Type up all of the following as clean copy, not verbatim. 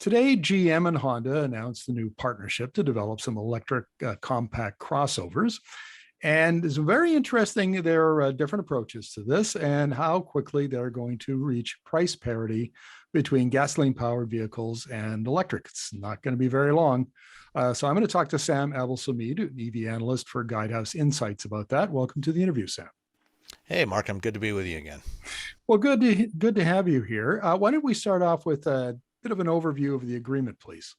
Today, GM and Honda announced a new partnership to develop some electric compact crossovers. And it's very interesting. There are different approaches to this and how quickly they're going to reach price parity between gasoline powered vehicles and electric. It's not going to be very long. So I'm going to talk to Sam Abuelsamid, an EV analyst for Guidehouse Insights, about that. Welcome to the interview, Sam. Hey, Mark, I'm good to be with you again. Well, good to have you here. Why don't we start off with a bit of an overview of the agreement, please?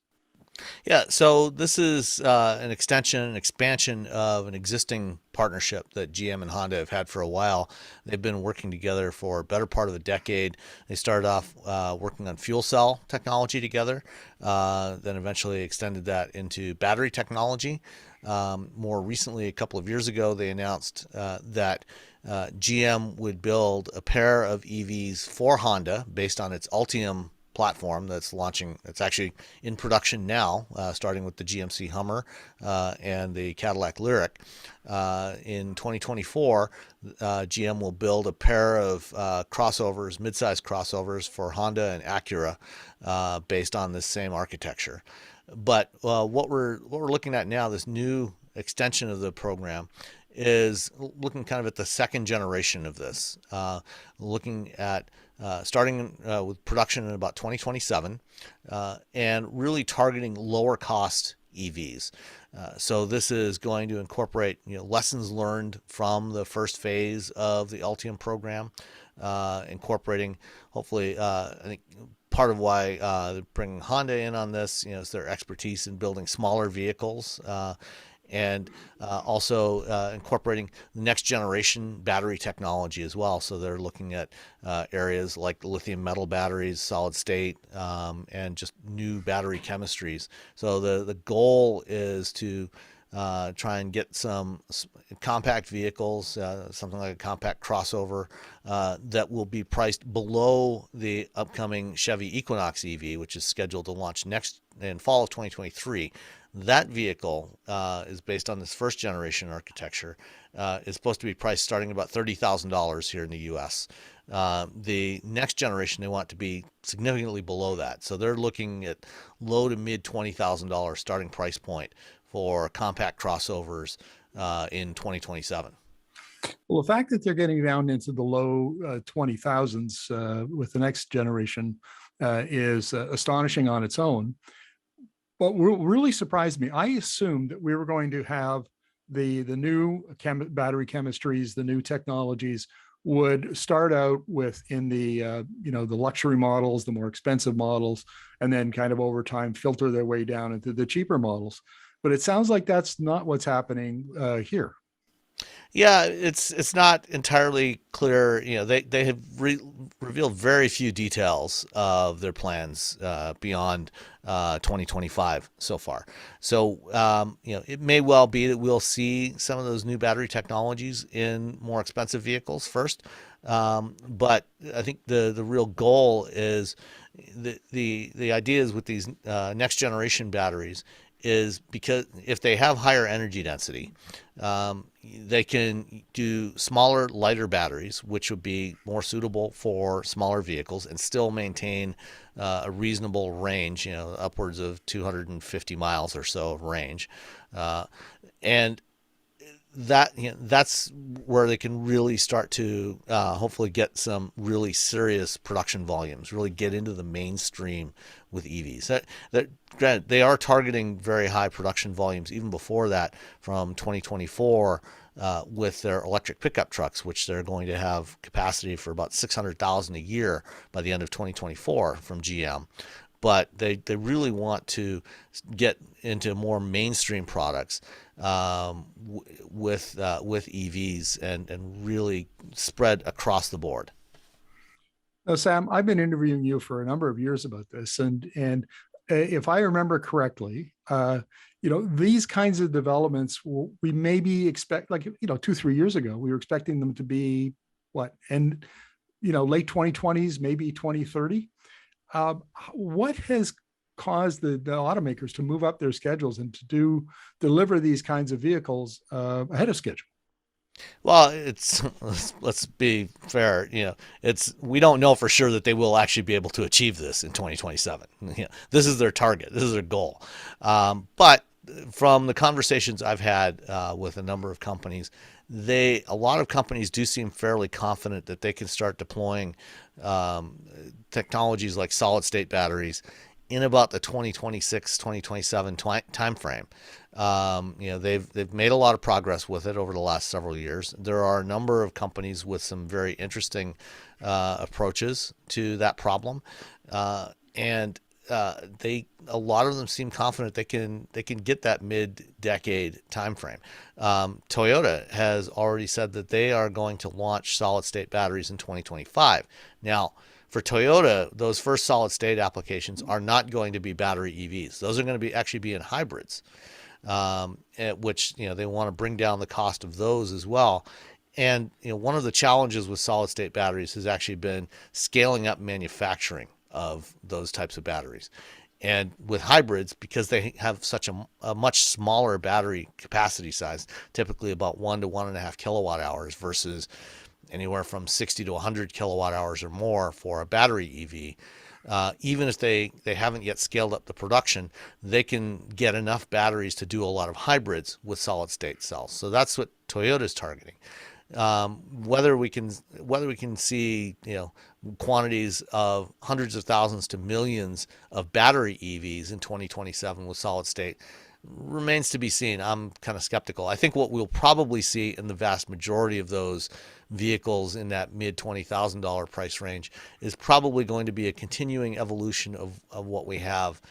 Yeah, so this is an extension, an expansion of an existing partnership that GM and Honda have had for a while. They've been working together for a better part of a decade. They started off working on fuel cell technology together, then eventually extended that into battery technology. More recently, a couple of years ago, they announced that GM would build a pair of EVs for Honda based on its Ultium platform that's launching. It's actually in production now, starting with the GMC Hummer and the Cadillac Lyriq. In 2024, GM will build a pair of crossovers, mid-size crossovers for Honda and Acura, based on this same architecture. But what we're looking at now, this new extension of the program, is looking kind of at the second generation of this, looking at starting with production in about 2027, and really targeting lower cost EVs. So this is going to incorporate lessons learned from the first phase of the Ultium program, incorporating hopefully I think part of why they're bringing Honda in on this, is their expertise in building smaller vehicles, and also incorporating next generation battery technology as well. So they're looking at areas like lithium metal batteries, solid state, and just new battery chemistries. So the goal is to try and get some compact vehicles, something like a compact crossover, that will be priced below the upcoming Chevy Equinox EV, which is scheduled to launch next in fall of 2023. That vehicle is based on this first generation architecture. Is supposed to be priced starting about $30,000 here in the U.S. The next generation, they want to be significantly below that. So they're looking at low to mid $20,000 starting price point for compact crossovers in 2027. Well, the fact that they're getting down into the low 20,000s with the next generation is astonishing on its own. What really surprised me, I assumed that we were going to have the new battery chemistries, the new technologies would start out with in the the luxury models, the more expensive models, and then kind of over time filter their way down into the cheaper models. But it sounds like that's not what's happening here. Yeah, it's not entirely clear. They have revealed very few details of their plans beyond 2025 so far. So it may well be that we'll see some of those new battery technologies in more expensive vehicles first. But I think the real goal is the ideas with these next generation batteries is because if they have higher energy density, they can do smaller, lighter batteries, which would be more suitable for smaller vehicles and still maintain a reasonable range, upwards of 250 miles or so of range. And that's where they can really start to hopefully get some really serious production volumes, really get into the mainstream with EVs. Granted, they are targeting very high production volumes even before that from 2024 with their electric pickup trucks, which they're going to have capacity for about 600,000 a year by the end of 2024 from GM. But they really want to get into more mainstream products with EVs and really spread across the board. Now, Sam, I've been interviewing you for a number of years about this, and if I remember correctly, these kinds of developments we maybe expect, like 2-3 years ago, we were expecting them to be what, and late 2020s, maybe 2030. What has caused the automakers to move up their schedules and to deliver these kinds of vehicles ahead of schedule? Well, it's let's be fair. It's we don't know for sure that they will actually be able to achieve this in 2027. This is their target. This is their goal. But from the conversations I've had with a number of companies, a lot of companies do seem fairly confident that they can start deploying um, technologies like solid state batteries in about the 2026 2027 time frame. They've made a lot of progress with it over the last several years. There are a number of companies with some very interesting approaches to that problem, and they a lot of them seem confident they can get that mid-decade time frame. Toyota has already said that they are going to launch solid state batteries in 2025. Now, for Toyota, those first solid state applications are not going to be battery EVs. Those are going to be actually be in hybrids, which they want to bring down the cost of those as well. And one of the challenges with solid state batteries has actually been scaling up manufacturing of those types of batteries. And with hybrids, because they have such a much smaller battery capacity size, typically about 1 to 1.5 kilowatt hours versus anywhere from 60 to 100 kilowatt hours or more for a battery EV. Even if they haven't yet scaled up the production, they can get enough batteries to do a lot of hybrids with solid state cells. So that's what Toyota's targeting. Whether we can see quantities of hundreds of thousands to millions of battery EVs in 2027 with solid state remains to be seen. I'm kind of skeptical. I think what we'll probably see in the vast majority of those vehicles in that mid $20,000 price range is probably going to be a continuing evolution of what we have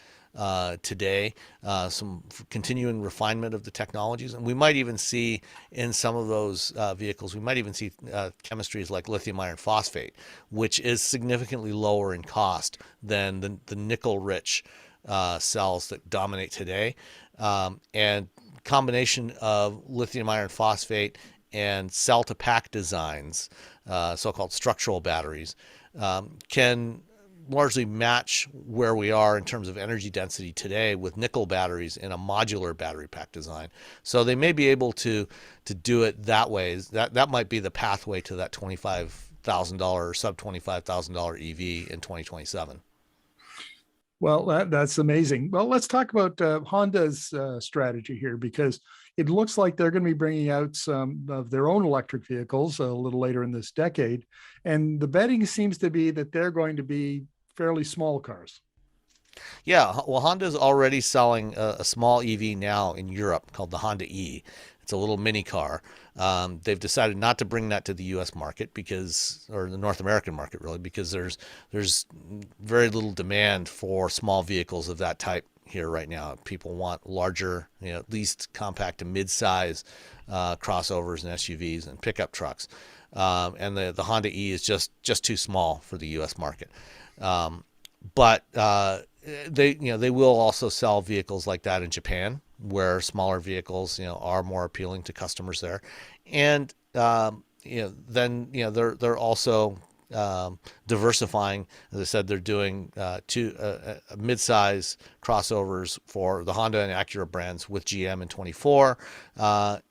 today, some continuing refinement of the technologies. And we might even see in some of those vehicles, we might even see chemistries like lithium iron phosphate, which is significantly lower in cost than the nickel rich cells that dominate today. And combination of lithium iron phosphate and cell to pack designs, so-called structural batteries, can largely match where we are in terms of energy density today with nickel batteries in a modular battery pack design. So they may be able to do it that way. That might be the pathway to that $25,000 or sub $25,000 EV in 2027. Well, that's amazing. Well, let's talk about Honda's strategy here, because it looks like they're going to be bringing out some of their own electric vehicles a little later in this decade. And the betting seems to be that they're going to be fairly small cars. Yeah, well, Honda's already selling a small EV now in Europe called the Honda E. It's a little mini car. They've decided not to bring that to the U.S. market or the North American market really, because there's very little demand for small vehicles of that type here right now. People want larger, at least compact to mid-size crossovers and SUVs and pickup trucks. And the Honda E is just too small for the U.S. market. But they will also sell vehicles like that in Japan, where smaller vehicles are more appealing to customers there, and then they're also diversifying. As I said, they're doing two mid-size crossovers for the Honda and Acura brands with GM in 24,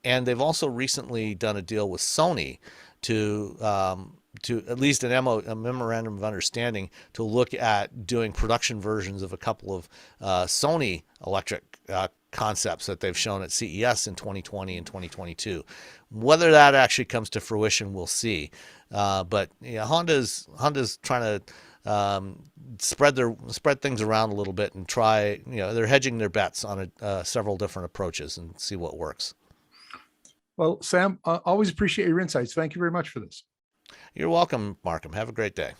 and they've also recently done a deal with Sony to at least a memorandum of understanding to look at doing production versions of a couple of Sony electric concepts that they've shown at CES in 2020 and 2022. Whether that actually comes to fruition, we'll see. But Honda's trying to spread things around a little bit and try. They're hedging their bets on several different approaches and see what works. Well, Sam, always appreciate your insights. Thank you very much for this. You're welcome, Markham. Have a great day.